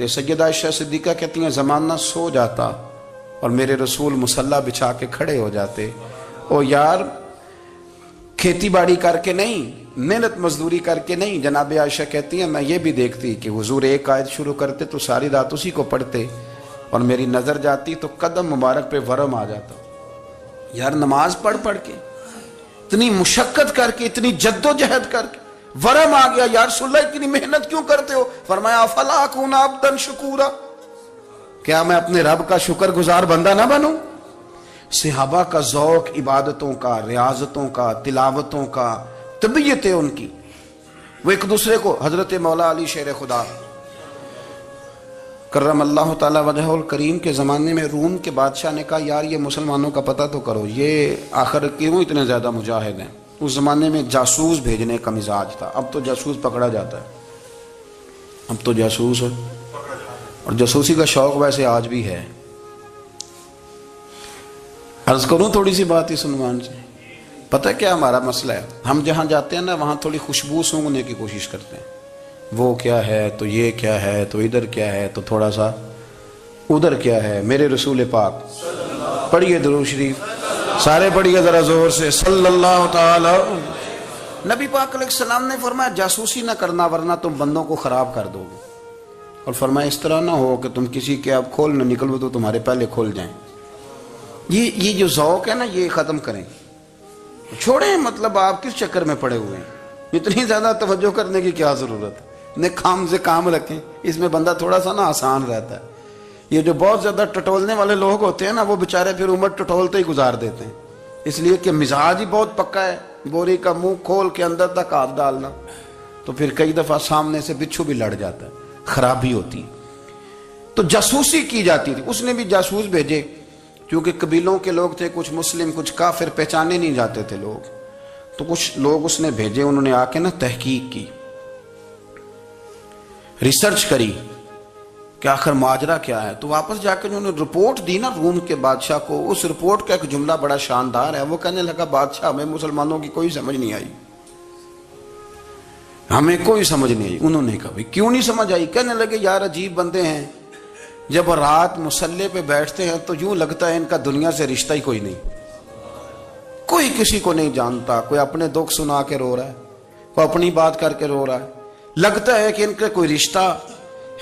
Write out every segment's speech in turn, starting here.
سیدہ عائشہ صدیقہ کہتی ہیں زمانہ سو جاتا اور میرے رسول مصلی بچھا کے کھڑے ہو جاتے. او یار کھیتی باڑی کر کے نہیں، محنت مزدوری کر کے نہیں. جناب عائشہ کہتی ہیں میں یہ بھی دیکھتی کہ حضور ایک آیت شروع کرتے تو ساری رات اسی کو پڑھتے اور میری نظر جاتی تو قدم مبارک پہ ورم آ جاتا. یار نماز پڑھ کے اتنی مشقت کر کے اتنی جد و جہد کر کے ورم آ گیا. یا رسول اللہ اتنی محنت کیوں کرتے ہو؟ فرمایا افلا اکون عبدا شکورا، کیا میں اپنے رب کا شکر گزار بندہ نہ بنوں؟ صحابہ کا ذوق عبادتوں کا، ریاضتوں کا، تلاوتوں کا، طبیعت ہے ان کی. وہ ایک دوسرے کو، حضرت مولا علی شیر خدا کرم اللہ تعالی وجہہ الکریم کے زمانے میں روم کے بادشاہ نے کہا یار یہ مسلمانوں کا پتہ تو کرو، یہ آخر کیوں اتنے زیادہ مجاہد ہیں. اس زمانے میں جاسوس بھیجنے کا مزاج تھا. اب تو جاسوس پکڑا جاتا ہے، اب تو جاسوس ہے، اور جاسوسی کا شوق ویسے آج بھی ہے. عرض کروں تھوڑی سی بات اس عنوان سے. پتہ کیا ہمارا مسئلہ ہے؟ ہم جہاں جاتے ہیں نا وہاں تھوڑی خوشبو سونگنے کی کوشش کرتے ہیں. وہ کیا ہے تو یہ کیا ہے تو ادھر کیا ہے تو تھوڑا سا ادھر کیا ہے. میرے رسول پاک پڑھیے درود شریف، سارے پڑھیے ذرا زور سے صلی اللہ تعالی. نبی پاک علیہ السلام نے فرمایا جاسوسی نہ کرنا ورنہ تم بندوں کو خراب کر دو گے. اور فرمایا اس طرح نہ ہو کہ تم کسی کے آپ کھول نہ نکلو تو تمہارے پہلے کھول جائیں. یہ جو ذوق ہے نا یہ ختم کریں، چھوڑیں. مطلب آپ کس چکر میں پڑے ہوئے ہیں؟ اتنی زیادہ توجہ کرنے کی کیا ضرورت ہے؟ کام سے کام رکھیں، اس میں بندہ تھوڑا سا نا آسان رہتا ہے. یہ جو بہت زیادہ ٹٹولنے والے لوگ ہوتے ہیں نا وہ بےچارے پھر عمر ٹٹولتے ہی گزار دیتے ہیں، اس لیے کہ مزاج ہی بہت پکا ہے. بوری کا منہ کھول کے اندر تک ہاتھ ڈالنا تو پھر کئی دفعہ سامنے سے بچھو بھی لڑ جاتا ہے، خرابی ہوتی. تو جاسوسی کی جاتی تھی. اس نے بھی جاسوس بھیجے کیونکہ قبیلوں کے لوگ تھے، کچھ مسلم کچھ کافر، پہچانے نہیں جاتے تھے لوگ. تو کچھ لوگ اس نے بھیجے، انہوں نے آ کے نا تحقیق کی، ریسرچ کری کہ آخر ماجرا کیا ہے. تو واپس جا کے انہوں نے رپورٹ دی نا روم کے بادشاہ کو. اس رپورٹ کا ایک جملہ بڑا شاندار ہے. وہ کہنے لگا بادشاہ ہمیں مسلمانوں کی کوئی سمجھ نہیں آئی، ہمیں کوئی سمجھ نہیں آئی. انہوں نے کہا کیوں نہیں سمجھ آئی؟ کہنے لگے یار عجیب بندے ہیں، جب رات مصلی پہ بیٹھتے ہیں تو یوں لگتا ہے ان کا دنیا سے رشتہ ہی کوئی نہیں، کوئی کسی کو نہیں جانتا. کوئی اپنے دکھ سنا کے رو رہا ہے، کوئی اپنی بات کر کے رو رہا ہے. لگتا ہے کہ ان کا کوئی رشتہ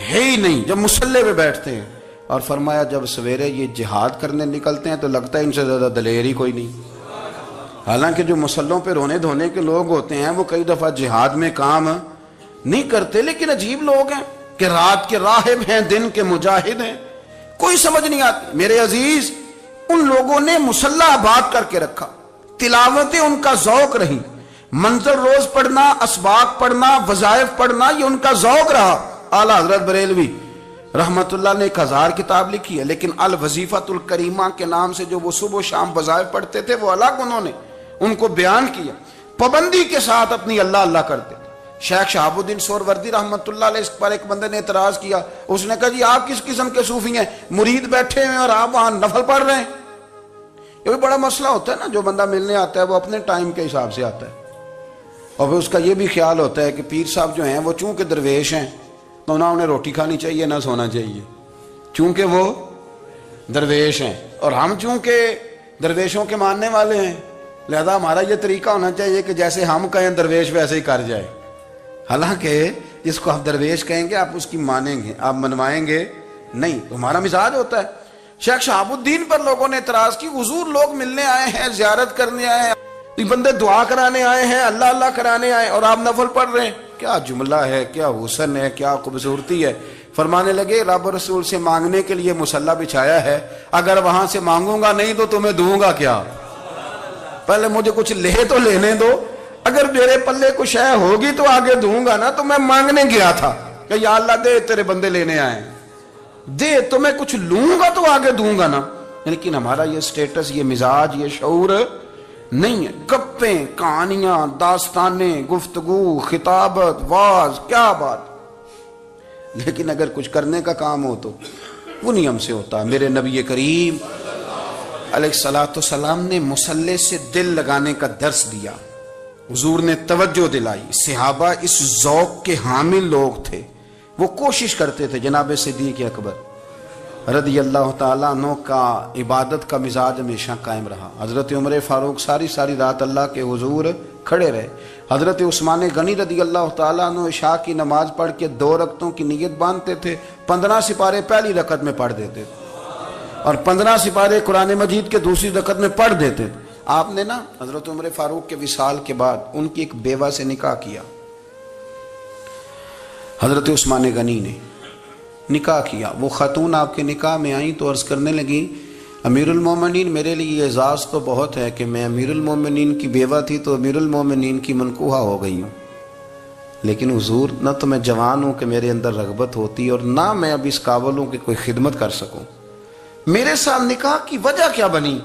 ہے ہی نہیں جب مصلی پہ بیٹھتے ہیں. اور فرمایا جب سویرے یہ جہاد کرنے نکلتے ہیں تو لگتا ہے ان سے زیادہ دلیر ہی کوئی نہیں. حالانکہ جو مصلوں پہ رونے دھونے کے لوگ ہوتے ہیں وہ کئی دفعہ جہاد میں کام نہیں کرتے، لیکن عجیب لوگ ہیں کہ رات کے راہب ہیں، دن کے مجاہد ہیں، کوئی سمجھ نہیں آتی. میرے عزیز ان لوگوں نے مصلی آباد کر کے رکھا، تلاوتیں ان کا ذوق رہی، منظر روز پڑھنا، اسباق پڑھنا، وظائف پڑھنا، یہ ان کا ذوق رہا. اعلیٰ حضرت بریلوی رحمت اللہ نے 1000 کتاب لکھی ہے، لیکن الوظیفۃ الکریمہ کے نام سے جو وہ صبح و شام وظائف پڑھتے تھے وہ الگ انہوں نے ان کو بیان کیا. پابندی کے ساتھ اپنی اللہ اللہ کرتے تھے. شیخ شہاب الدین سہروردی رحمت اللہ علیہ اس پر ایک بندے نے اعتراض کیا. اس نے کہا جی آپ کس قسم کے صوفی ہیں، مرید بیٹھے ہیں اور آپ وہاں نفل پڑھ رہے ہیں؟ یہ بھی بڑا مسئلہ ہوتا ہے نا. جو بندہ ملنے آتا ہے وہ اپنے ٹائم کے حساب سے آتا ہے، اور پھر اس کا یہ بھی خیال ہوتا ہے کہ پیر صاحب جو ہیں وہ چونکہ درویش ہیں تو نہ انہیں روٹی کھانی چاہیے نہ سونا چاہیے، چونکہ وہ درویش ہیں، اور ہم چونکہ درویشوں کے ماننے والے ہیں لہذا ہمارا یہ طریقہ ہونا چاہیے کہ جیسے ہم کہیں درویش ویسے ہی کر جائے. حالانکہ جس کو آپ درویش کہیں گے آپ اس کی مانیں گے، آپ منوائیں گے نہیں، ہمارا مزاج ہوتا ہے. شیخ شہاب الدین پر لوگوں نے اعتراض کی، حضور لوگ ملنے آئے ہیں، زیارت کرنے آئے ہیں، یہ بندے دعا کرانے آئے ہیں، اللہ اللہ کرانے آئے اور آپ نفل پڑھ رہے ہیں. کیا جملہ ہے، کیا حسن ہے، کیا خوبصورتی ہے. فرمانے لگے رب رسول سے مانگنے کے لیے مصلی بچھایا ہے، اگر وہاں سے مانگوں گا نہیں تو تمہیں دوں گا کیا؟ پہلے مجھے کچھ لے تو لینے دو، اگر میرے پلے کچھ ہے ہوگی تو آگے دوں گا نا. تو میں مانگنے گیا تھا کہ یا اللہ دے تیرے بندے لینے آئے، دے تو میں کچھ لوں گا تو آگے دوں گا نا. لیکن ہمارا یہ سٹیٹس، یہ مزاج، یہ شعور نہیں ہے. گپیں، کہانیاں، داستانیں، گفتگو، خطابت، واز، کیا بات. لیکن اگر کچھ کرنے کا کام ہو تو وہ نہیں ہم سے ہوتا. میرے نبی کریم علیہ الصلوۃ والسلام نے مصلی سے دل لگانے کا درس دیا، حضور نے توجہ دلائی. صحابہ اس ذوق کے حامل لوگ تھے وہ کوشش کرتے تھے جناب صدیق اکبر رضی اللہ تعالیٰ عنہ کا عبادت کا مزاج ہمیشہ قائم رہا. حضرت عمر فاروق ساری رات اللہ کے حضور کھڑے رہے. حضرت عثمان غنی رضی اللہ تعالیٰ عنہ عشاء کی نماز پڑھ کے 2 رکعتوں کی نیت باندھتے تھے. 15 سپارے پہلی رکعت میں پڑھ دیتے تھے اور 15 سپارے قرآن مجید کے دوسری رکعت میں پڑھ دیتے تھے. آپ نے نا حضرت عمر فاروق کے وصال کے بعد ان کی ایک بیوہ سے نکاح کیا. حضرت عثمان غنی نے نکاح کیا. وہ خاتون آپ کے نکاح میں آئیں تو عرض کرنے لگی امیر المومنین میرے لیے اعزاز تو بہت ہے کہ میں امیر المومنین کی بیوہ تھی تو امیر المومنین کی منکوحہ ہو گئی ہوں، لیکن حضور نہ تو میں جوان ہوں کہ میرے اندر رغبت ہوتی اور نہ میں اب اس قابل ہوں کہ کوئی خدمت کر سکوں، میرے ساتھ نکاح کی وجہ کیا بنی؟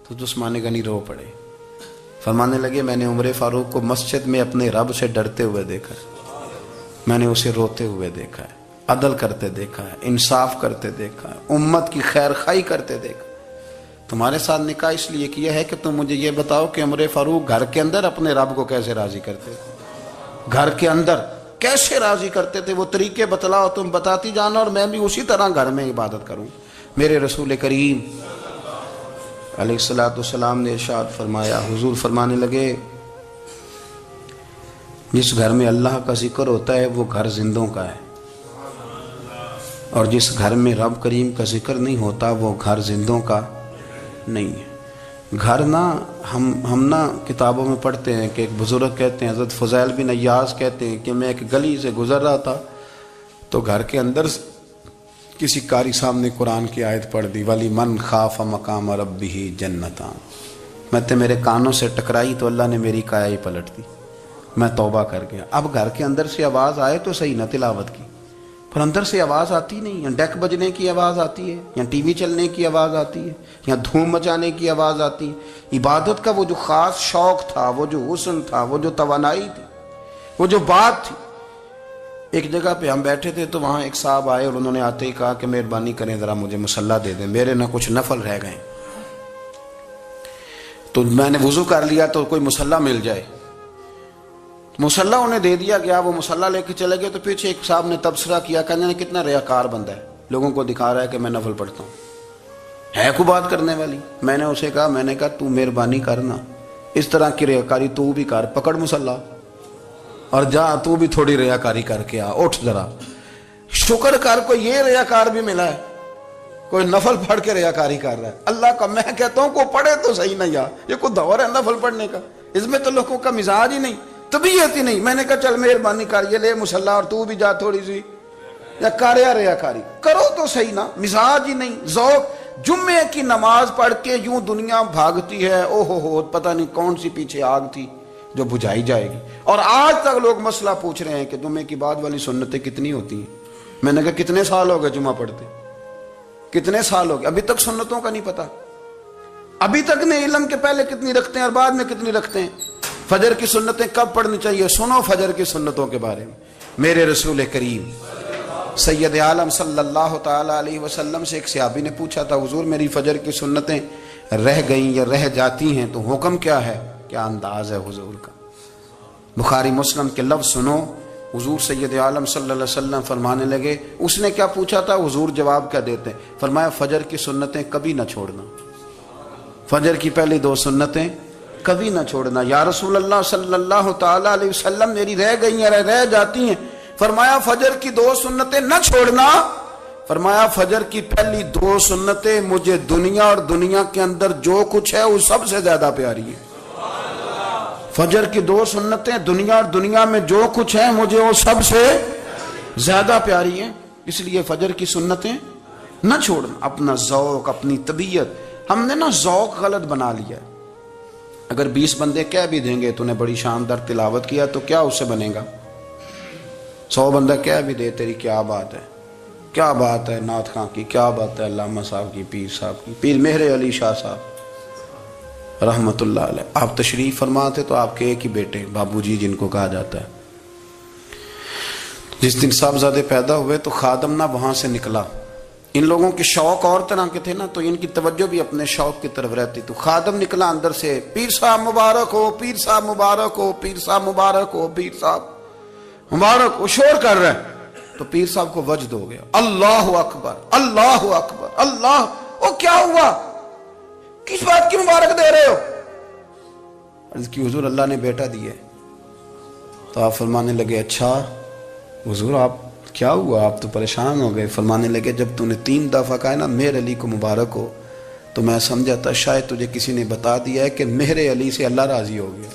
تو عثمان غنی رو پڑے. فرمانے لگے میں نے عمر فاروق کو مسجد میں اپنے رب سے ڈرتے ہوئے دیکھا ہے، میں نے اسے روتے ہوئے دیکھا ہے، عدل کرتے دیکھا ہے، انصاف کرتے دیکھا ہے، امت کی خیر خواہی کرتے دیکھا. تمہارے ساتھ نکاح اس لیے کیا ہے کہ تم مجھے یہ بتاؤ کہ عمر فاروق گھر کے اندر اپنے رب کو کیسے راضی کرتے تھے، گھر کے اندر کیسے راضی کرتے تھے، وہ طریقے بتلاؤ، تم بتاتی جانا اور میں بھی اسی طرح گھر میں عبادت کروں. میرے رسول کریم علیہ السلام نے ارشاد فرمایا، حضور فرمانے لگے جس گھر میں اللہ کا ذکر ہوتا ہے وہ گھر زندوں کا ہے، اور جس گھر میں رب کریم کا ذکر نہیں ہوتا وہ گھر زندوں کا نہیں ہے. گھر نا ہم نا کتابوں میں پڑھتے ہیں کہ ایک بزرگ کہتے ہیں، حضرت فضیل بن عیاض کہتے ہیں کہ میں ایک گلی سے گزر رہا تھا تو گھر کے اندر کسی قاری سامنے قرآن کی آیت پڑھ دی وَلِمَنْ خَافَ مَقَامَ رَبِّهِ جَنَّتَانِ، میں میرے کانوں سے ٹکرائی تو اللہ نے میری کایا ہی پلٹ دی، میں توبہ کر گیا. اب گھر کے اندر سے آواز آئے تو صحیح نہ تلاوت کی، پر اندر سے آواز آتی نہیں، یا ڈیک بجنے کی آواز آتی ہے، یا ٹی وی چلنے کی آواز آتی ہے، یا دھوم مچانے کی آواز آتی ہے. عبادت کا وہ جو خاص شوق تھا، وہ جو حسن تھا، وہ جو توانائی تھی، وہ جو بات تھی. ایک جگہ پہ ہم بیٹھے تھے تو وہاں ایک صاحب آئے اور انہوں نے آتے ہی کہا کہ مہربانی کریں ذرا مجھے مصلی دے دیں، میرے نہ کچھ نفل رہ گئے. تو میں نے وضو کر لیا تو کوئی مصلی مل جائے. مصلی انہیں دے دیا گیا، وہ مصلی لے کے چلے گئے تو پیچھے ایک صاحب نے تبصرہ کیا، کہنے کتنا ریاکار بندہ ہے، لوگوں کو دکھا رہا ہے کہ میں نفل پڑھتا ہوں، ہے کوئی بات کرنے والی. میں نے اسے کہا تو مہربانی کرنا اس طرح کی ریاکاری تو بھی کر، پکڑ مصلی اور جا تو بھی تھوڑی ریاکاری کر کے آ، اٹھ ذرا شکر کر کوئی یہ ریاکار بھی ملا ہے، کوئی نفل پڑھ کے ریاکاری کر رہا ہے. اللہ کا میں کہتا ہوں کو پڑھے تو صحیح نہیں، یہ کوئی دور ہے نفل پڑھنے کا، اس میں تو لوگوں کا مزاج ہی نہیں، طبیعت ہی نہیں. میں نے کہا چل مہربانی کر یہ لے مصلی اور تو بھی جا تھوڑی سی یا کاریا ریاکاری کرو تو صحیح نا، مزاج ہی نہیں، ذوق. جمعے کی نماز پڑھ کے یوں دنیا بھاگتی ہے، او ہو پتہ نہیں کون سی پیچھے آگ تھی جو بجھائی جائے گی. اور آج تک لوگ مسئلہ پوچھ رہے ہیں کہ جمعے کی بعد والی سنتیں کتنی ہوتی ہیں. میں نے کہا کتنے سال ہو گئے جمعہ پڑھتے، کتنے سال ہو گئے، ابھی تک سنتوں کا نہیں پتا، ابھی تک نے علم کے پہلے کتنی رکھتے ہیں اور بعد میں کتنی رکھتے ہیں. فجر کی سنتیں کب پڑھنی چاہیے، سنو فجر کی سنتوں کے بارے میں. میرے رسول کریم سید عالم صلی اللہ تعالی علیہ وسلم سے ایک صحابی نے پوچھا تھا حضور میری فجر کی سنتیں رہ گئیں یا رہ جاتی ہیں تو حکم کیا ہے، کیا انداز ہے حضور کا. بخاری مسلم کے لفظ سنو، حضور سید عالم صلی اللہ علیہ وسلم فرمانے لگے، اس نے کیا پوچھا تھا، حضور جواب کیا دیتے، فرمایا فجر کی سنتیں کبھی نہ چھوڑنا، فجر کی پہلی 2 سنتیں کبھی نہ چھوڑنا. یا رسول اللہ صلی اللہ تعالی علیہ وسلم میری رہ گئی ہیں، رہ جاتی ہیں. فرمایا فجر کی 2 سنتیں نہ چھوڑنا، فرمایا فجر کی پہلی 2 سنتیں مجھے دنیا اور دنیا کے اندر جو کچھ ہے وہ سب سے زیادہ پیاری ہے. فجر کی 2 سنتیں دنیا اور دنیا میں جو کچھ ہے مجھے وہ سب سے زیادہ پیاری ہیں، اس لیے فجر کی سنتیں نہ چھوڑنا. اپنا ذوق، اپنی طبیعت، ہم نے نا ذوق غلط بنا لیا ہے. اگر 20 بندے کہہ بھی دیں گے تو نے بڑی شاندار تلاوت کیا تو کیا اس سے بنے گا، 100 بندہ کہہ بھی دے تیری کیا بات ہے، کیا بات ہے نعت خاں کی، کیا بات ہے علامہ صاحب کی، پیر صاحب کی، پیر مہر علی شاہ صاحب رحمت اللہ علیہ. آپ تشریف فرما تھے تو آپ کے ایک ہی بیٹے بابو جی جن کو کہا جاتا ہے، جس دن صاحبزادے پیدا ہوئے تو خادم نہ وہاں سے نکلا. ان لوگوں کے شوق اور طرح کے تھے نا تو ان کی توجہ بھی اپنے شوق کی طرف رہتی. تو خادم نکلا اندر سے، پیر صاحب مبارک ہو، پیر صاحب مبارک ہو، پیر صاحب مبارک ہو، پیر صاحب مبارک ہو، شور کر رہے ہیں. تو پیر صاحب کو وجد ہو گیا، اللہ اکبر اللہ اکبر اللہ، او کیا ہوا، کس بات کی مبارک دے رہے ہو؟ عرض کی حضور اللہ نے بیٹا دیا ہے۔ تو آپ فرمانے لگے اچھا حضور آپ کیا ہوا، آپ تو پریشان ہو گئے۔ فرمانے لگے جب تو نے 3 دفعہ کہا نا مہر علی کو مبارک ہو، تو میں سمجھا تھا شاید تجھے کسی نے بتا دیا ہے کہ مہر علی سے اللہ راضی ہو گیا۔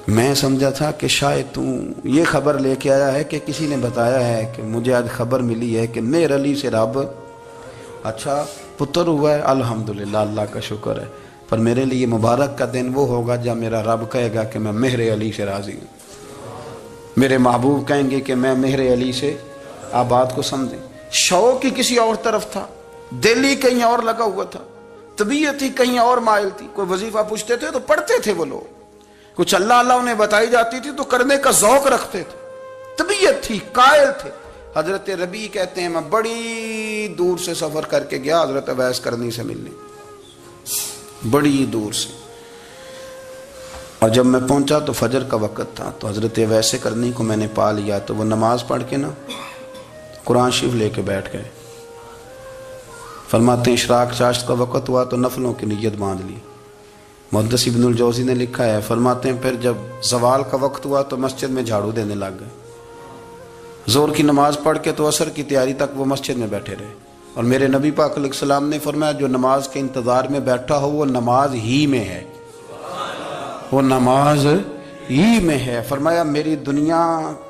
میں سمجھا تھا کہ شاید تو یہ خبر لے کے آیا ہے کہ کسی نے بتایا ہے کہ مجھے آج خبر ملی ہے کہ مہر علی سے رب اچھا پتر ہوا ہے، الحمدللہ اللہ کا شکر ہے، پر میرے لیے مبارک کا دن وہ ہوگا جب میرا رب کہے گا کہ میں مہر علی سے راضی ہوں، میرے محبوب کہیں گے کہ میں مہر علی سے، آپ بات کو سمجھیں۔ شوق ہی کسی اور طرف تھا، دل ہی کہیں اور لگا ہوا تھا، طبیعت ہی کہیں اور مائل تھی۔ کوئی وظیفہ پوچھتے تھے تو پڑھتے تھے وہ لوگ، کچھ اللہ اللہ انہیں بتائی جاتی تھی تو کرنے کا ذوق رکھتے تھے، طبیعت تھی، قائل تھے۔ حضرت ربیع کہتے ہیں میں بڑی دور سے سفر کر کے گیا حضرت اویس کرنی سے ملنے، بڑی دور سے، اور جب میں پہنچا تو فجر کا وقت تھا، تو حضرت اویس کرنی کو میں نے پا لیا، تو وہ نماز پڑھ کے نا قرآن شریف لے کے بیٹھ گئے۔ فرماتے ہیں اشراق چاشت کا وقت ہوا تو نفلوں کی نیت باندھ لی۔ محدث ابن الجوزی نے لکھا ہے، فرماتے ہیں پھر جب زوال کا وقت ہوا تو مسجد میں جھاڑو دینے لگ گئے، زور کی نماز پڑھ کے تو عصر کی تیاری تک وہ مسجد میں بیٹھے رہے۔ اور میرے نبی پاک علیہ السلام نے فرمایا جو نماز کے انتظار میں بیٹھا ہو وہ نماز ہی میں ہے، وہ نماز ہی میں ہے۔ فرمایا میری دنیا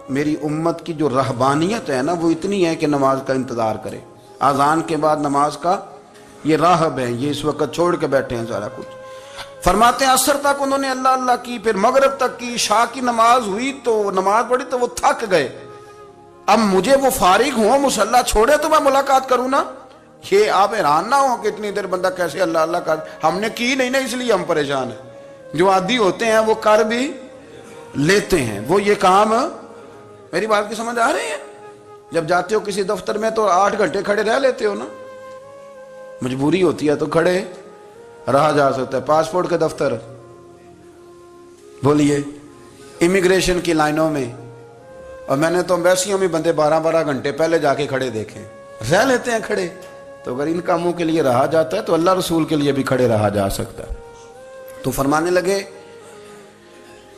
میری امت کی جو رہبانیت ہے نا وہ اتنی ہے کہ نماز کا انتظار کرے، اذان کے بعد نماز کا یہ راہب ہے، یہ اس وقت چھوڑ کے بیٹھے ہیں سارا کچھ۔ فرماتے ہیں عصر تک انہوں نے اللہ اللہ کی، پھر مغرب تک کی، عشاء کی نماز ہوئی تو نماز پڑھی تو وہ تھک گئے، اب مجھے وہ فارغ ہوں مصلی چھوڑے تو میں ملاقات کروں نا۔ یہ آپ حیران نہ ہو کہ اتنی دیر بندہ کیسے اللہ اللہ کر، ہم نے کی نہیں نا اس لیے ہم پریشان ہیں، جو عادی ہوتے ہیں وہ کر بھی لیتے ہیں، وہ یہ کام، میری بات کی سمجھ آ رہی ہے؟ جب جاتے ہو کسی دفتر میں تو 8 گھنٹے کھڑے رہ لیتے ہو نا، مجبوری ہوتی ہے تو کھڑے رہا جا سکتا ہے۔ پاسپورٹ کے دفتر بولیے، امیگریشن کی لائنوں میں، اور میں نے تو ایمبیسیوں میں بندے 12 گھنٹے پہلے جا کے کھڑے دیکھے، رہ لیتے ہیں کھڑے۔ تو اگر ان کاموں کے لیے رہا جاتا ہے تو اللہ رسول کے لیے بھی کھڑے رہا جا سکتا ہے۔ تو فرمانے لگے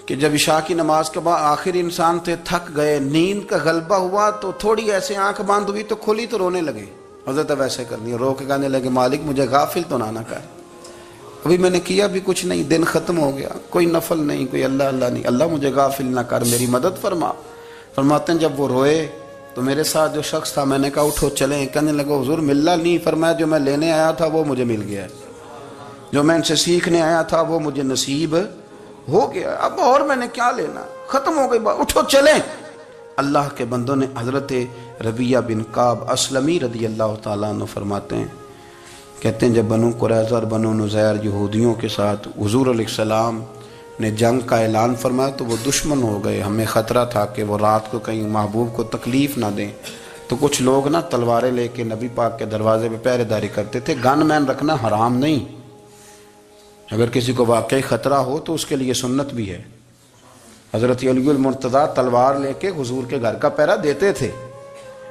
کہ جب عشاء کی نماز کے بعد آخر انسان تھے، تھک گئے، نیند کا غلبہ ہوا تو تھوڑی ایسے آنکھ بند ہوئی تو کھلی تو رونے لگے۔ حضرت ویسے کرنی رو کے کہنے لگے مالک مجھے غافل تو نہ کر، ابھی میں نے کیا بھی کچھ نہیں، دن ختم ہو گیا، کوئی نفل نہیں، کوئی اللہ اللہ نہیں، اللہ مجھے غافل نہ کر، میری مدد فرما۔ فرماتے ہیں جب وہ روئے تو میرے ساتھ جو شخص تھا میں نے کہا اٹھو چلیں، کہنے لگا حضور ملنا نہیں، فرمایا جو میں لینے آیا تھا وہ مجھے مل گیا، جو میں ان سے سیکھنے آیا تھا وہ مجھے نصیب ہو گیا، اب اور میں نے کیا لینا، ختم ہو گئی بات، اٹھو چلیں۔ اللہ کے بندوں نے حضرت ربیعہ بن کعب اسلمی رضی اللہ تعالیٰ عنہ فرماتے ہیں، کہتے ہیں جب بنو قریظہ اور بنو نذیر یہودیوں کے ساتھ حضور علیہ السلام نے جنگ کا اعلان فرمایا تو وہ دشمن ہو گئے، ہمیں خطرہ تھا کہ وہ رات کو کہیں محبوب کو تکلیف نہ دیں، تو کچھ لوگ نا تلواریں لے کے نبی پاک کے دروازے پہ پہرے داری کرتے تھے۔ گن مین رکھنا حرام نہیں، اگر کسی کو واقعی خطرہ ہو تو اس کے لیے سنت بھی ہے۔ حضرت علی المرتضیٰ تلوار لے کے حضور کے گھر کا پہرا دیتے تھے۔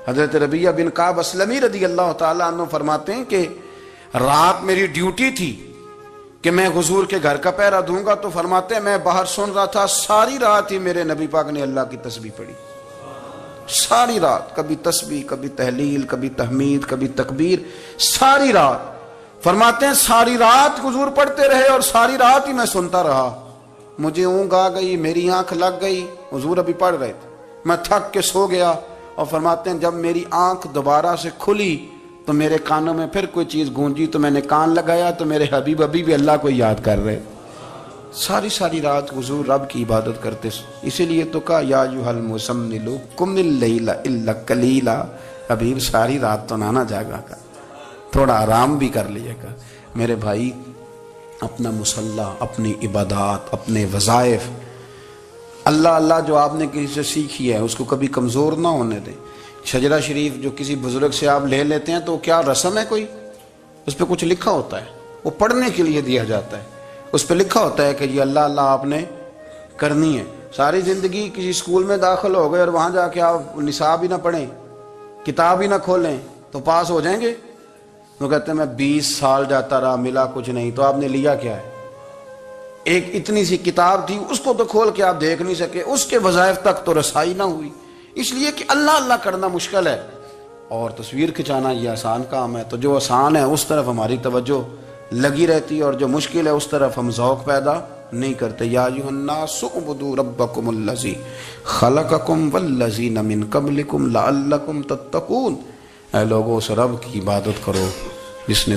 حضرت ربیعہ بن کعب اسلمی رضی اللہ تعالیٰ عنہ فرماتے ہیں کہ رات میری ڈیوٹی تھی کہ میں حضور کے گھر کا پہرا دوں گا، تو فرماتے ہیں میں باہر سن رہا تھا، ساری رات ہی میرے نبی پاک نے اللہ کی تسبیح پڑھی، ساری رات، کبھی تسبیح، کبھی تحلیل، کبھی تحمید، کبھی تکبیر، ساری رات۔ فرماتے ہیں ساری رات حضور پڑھتے رہے اور ساری رات ہی میں سنتا رہا، مجھے اونگ آ گئی، میری آنکھ لگ گئی، حضور ابھی پڑھ رہے تھے، میں تھک کے سو گیا۔ اور فرماتے ہیں جب میری آنکھ دوبارہ سے کھلی تو میرے کانوں میں پھر کوئی چیز گونجی تو میں نے کان لگایا تو میرے حبیب ابھی بھی اللہ کو یاد کر رہے، ساری رات حضور رب کی عبادت کرتے، اسی لیے تو کہا یا ایھا المزمل قم اللیل الا قلیلا، حبیب ساری رات تو نہ جاگا کر، تھوڑا آرام بھی کر لیے گا۔ میرے بھائی اپنا مصلی، اپنی عبادات، اپنے وظائف، اللہ اللہ جو آپ نے کسی سے سیکھی ہے اس کو کبھی کمزور نہ ہونے دیں۔ شجرہ شریف جو کسی بزرگ سے آپ لے لیتے ہیں تو کیا رسم ہے کوئی؟ اس پہ کچھ لکھا ہوتا ہے، وہ پڑھنے کے لیے دیا جاتا ہے، اس پہ لکھا ہوتا ہے کہ یہ اللہ اللہ آپ نے کرنی ہے۔ ساری زندگی کسی اسکول میں داخل ہو گئے اور وہاں جا کے آپ نصاب ہی نہ پڑھیں، کتاب ہی نہ کھولیں تو پاس ہو جائیں گے؟ وہ کہتے ہیں میں 20 سال جاتا رہا ملا کچھ نہیں، تو آپ نے لیا کیا ہے؟ ایک اتنی سی کتاب تھی، اس کو تو کھول کے آپ دیکھ نہیں سکے، اس کے وظائف تک تو رسائی نہ ہوئی، اس لیے کہ اللہ اللہ کرنا مشکل ہے اور تصویر کھنچانا یہ آسان کام ہے۔ تو جو آسان ہے اس طرف ہماری توجہ لگی رہتی ہے اور جو مشکل ہے اس طرف ہم ذوق پیدا نہیں کرتے۔ یا ایھا الناس اعبدوا ربکم الذی خلقکم والذین من قبلکم لعلکم تتقون، اے لوگوں اس رب کی عبادت کرو جس نے